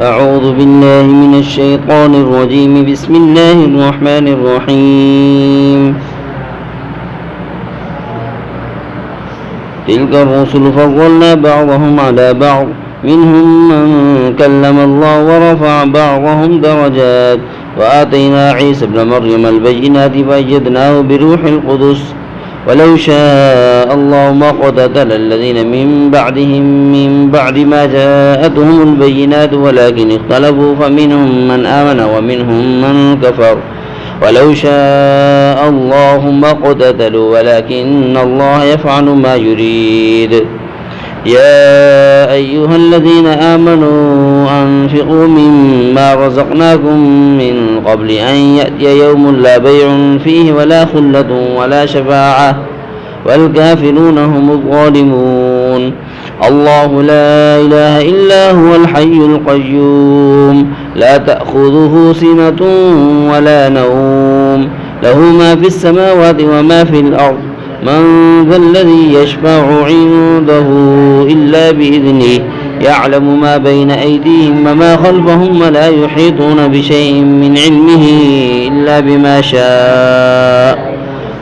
أعوذ بالله من الشيطان الرجيم. بسم الله الرحمن الرحيم. تلك الرسل فضلنا بعضهم على بعض، منهم من كلم الله ورفع بعضهم درجات، وآتينا عيسى ابن مريم البينات فأيدناه بروح القدس، ولو شاء الله ما اقتتل الذين من بعدهم من بعد ما جاءتهم البينات ولكن اختلفوا فمنهم من آمن ومنهم من كفر، ولو شاء الله ما اقتتلوا ولكن الله يفعل ما يريد. يا أيها الذين آمنوا أنفقوا مما رزقناكم من قبل أن يأتي يوم لا بيع فيه ولا خلة ولا شفاعة والكافرون هم الظالمون. الله لا إله إلا هو الحي القيوم، لا تأخذه سنة ولا نوم، له ما في السماوات وما في الأرض، من ذا الذي يشفع عنده إلا بإذنه، يعلم ما بين أيديهم وما خلفهم ولا يحيطون بشيء من علمه إلا بما شاء،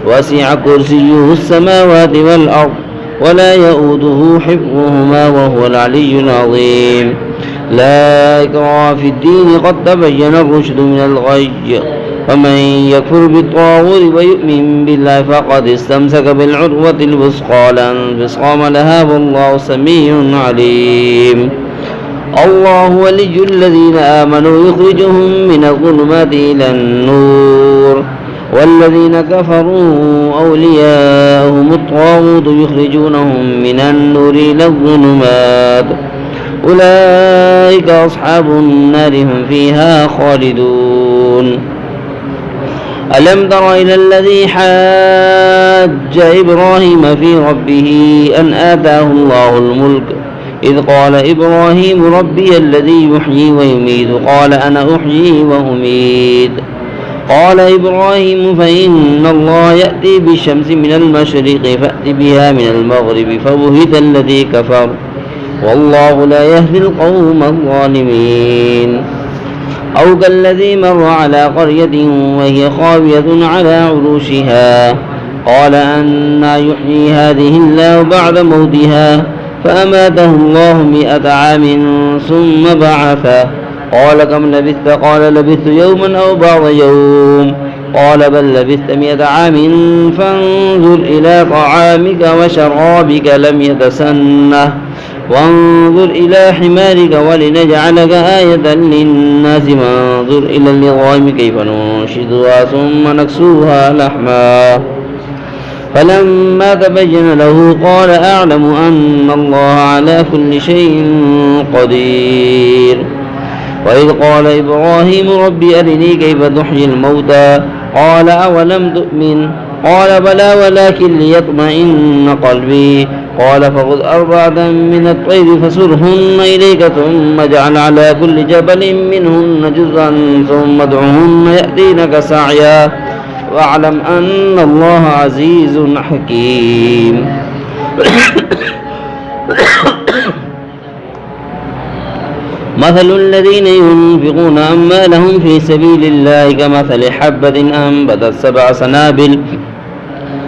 وسع كرسيه السماوات والأرض ولا يؤوده حفظهما وهو العلي العظيم. لا إكراه في الدين، قد تبين الرشد من الغي، ومن يكفر بالطاغوت ويؤمن بالله فقد استمسك بالعروة الوثقى لا انفصام لها والله سميع عليم. الله ولي الذين آمنوا يخرجهم من الظلمات إلى النور، والذين كفروا أولياءهم الطاغوت يخرجونهم من النور إلى الظلمات، أولئك أصحاب النار هم فيها خالدون. ألم تر إلى الذي حاج إبراهيم في ربه أن آتاه الله الملك، إذ قال إبراهيم ربي الذي يحيي ويميت، قال أنا أحيي وأميت. قال إبراهيم فإن الله يأتي بالشمس من المشرق فأت بها من المغرب، فبهت الذي كفر والله لا يهدي القوم الظالمين. أو كالذي مر على قرية وهي خاوية على عروشها، قال أنى يحيي هذه الله بعد موتها، فأماته الله 100 عام ثم بعثه، قال كم لبثت؟ قال لبثت يوما أو بعض يوم، قال بل لبثت 100 عام فانظر إلى طعامك وشرابك لم يتسنه، وانظر إلى حمارك ولنجعلك آية للناس، وانظر إلى العظام كيف ننشدها ثم نكسوها لحما، فلما تبين له قال أعلم أن الله على كل شيء قدير. وإذ قال إبراهيم ربي أرني كيف تحيي الموتى، قال أولم تؤمن؟ قال بلى ولكن ليطمئن قلبي، قال فخذ 4 من الطير فسرهن إليك ثم اجعل على كل جبل منهن جزءا ثم ادعهن يأتينك سعيا، واعلم أن الله عزيز حكيم. مثل الذين ينفقون أموالهم في سبيل الله كمثل حبة أنبتت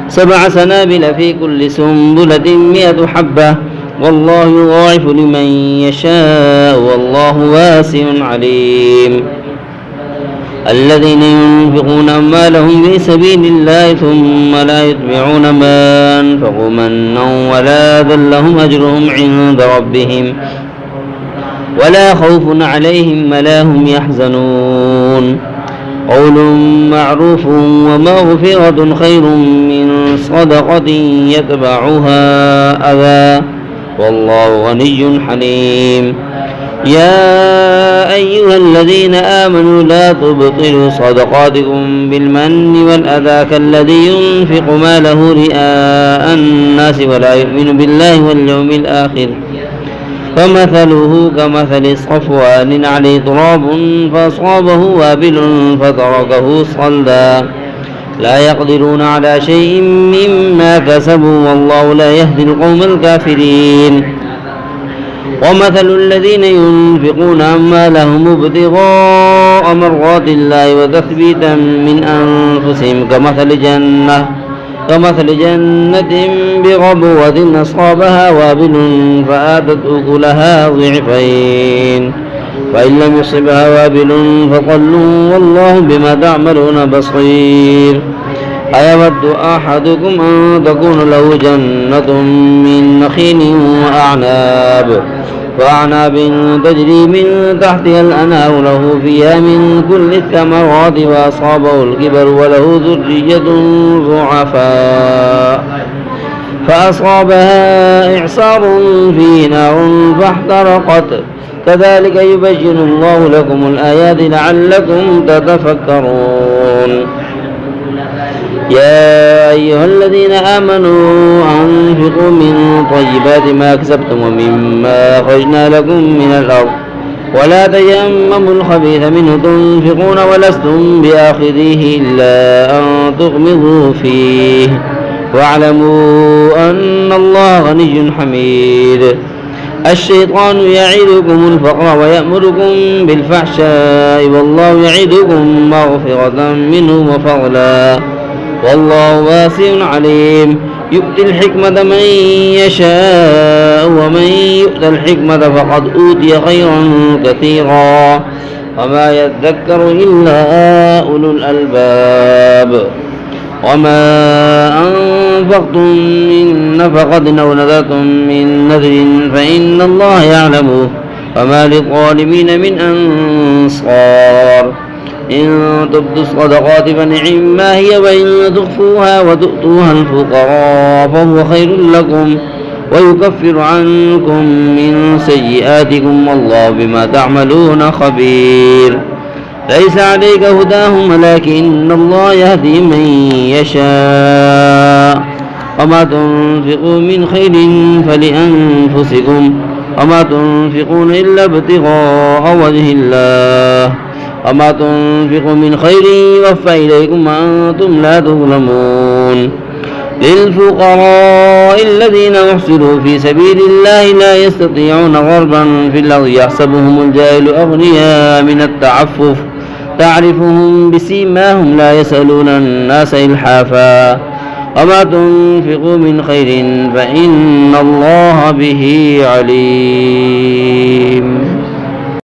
7 سنابل في كل سنبلة 100 حبة، والله يضاعف لمن يشاء والله واسع عليم. الذين ينفقون أموالهم في سبيل الله ثم لا يتبعون ما أنفقوا منا ولا أذى لهم أجرهم عند ربهم ولا خوف عليهم ولا هم يحزنون. قول معروف ومغفرة خير من صدقة يتبعها أذى والله غني حليم. يا أيها الذين آمنوا لا تبطلوا صدقاتكم بالمن والأذى كالذي ينفق ماله رئاء الناس ولا يؤمن بالله واليوم الآخر، فمثله كمثل صفوان عليه تراب فأصابه وابل فتركه صلدا، لا يقدرون على شيء مما كسبوا والله لا يهدي القوم الكافرين. ومثل الذين ينفقون أموالهم ابتغاء مرضات الله وتثبيتا من أنفسهم كمثل جنة بربوة أصابها وابل فآتت أكلها ضعفين فإن لم يصبها وابل فطل والله بما تعملون بصير أيود أحدكم أن تكون له جنة من نخيل وأعناب تجري من تحتها الأنهار له فيها من كل الثمرات وأصابه الكبر وله ذرية ضعفاء فأصابها إعصار فيه نار فاحترقت كذلك يبين الله لكم الآيات لعلكم تتفكرون يا أيها الذين آمنوا أنفقوا من طيبات ما كسبتم ومما أخرجنا لكم من الأرض ولا تيمموا الخبيث منه تنفقون ولستم بآخذيه إلا أن تغمضوا فيه واعلموا أن الله غني حميد الشيطان يعدكم الفقر ويأمركم بالفحشاء والله يعدكم مغفرة منه وفضلا والله واسع عليم يؤتي الحكمة من يشاء ومن يؤت الحكمة فقد أوتي خيرا كثيرا وما يذكر إلا أولو الألباب وما أنفقتم من نفقة أو نذرتم من نذر فإن الله يعلمه وما للظالمين من أنصار إن تبدوا الصدقات فنعما هي وإن تخفوها وتؤتوها الفقراء فهو خير لكم ويكفر عنكم من سيئاتكم والله بما تعملون خبير ليس عليك هداهم ولكن الله يهدي من يشاء وما تنفقوا من خير فلأنفسكم وما تنفقون إلا ابتغاء وجه الله وما تنفقوا من خير يوفى إليكم وأنتم لا تظلمون للفقراء الذين أحصروا في سبيل الله لا يستطيعون ضربا في الأرض يحسبهم الجاهل أغنياء من التعفف تعرفهم بسيماهم لا يسألون الناس إلحافا وما تنفقوا من خير فإن الله به عليم.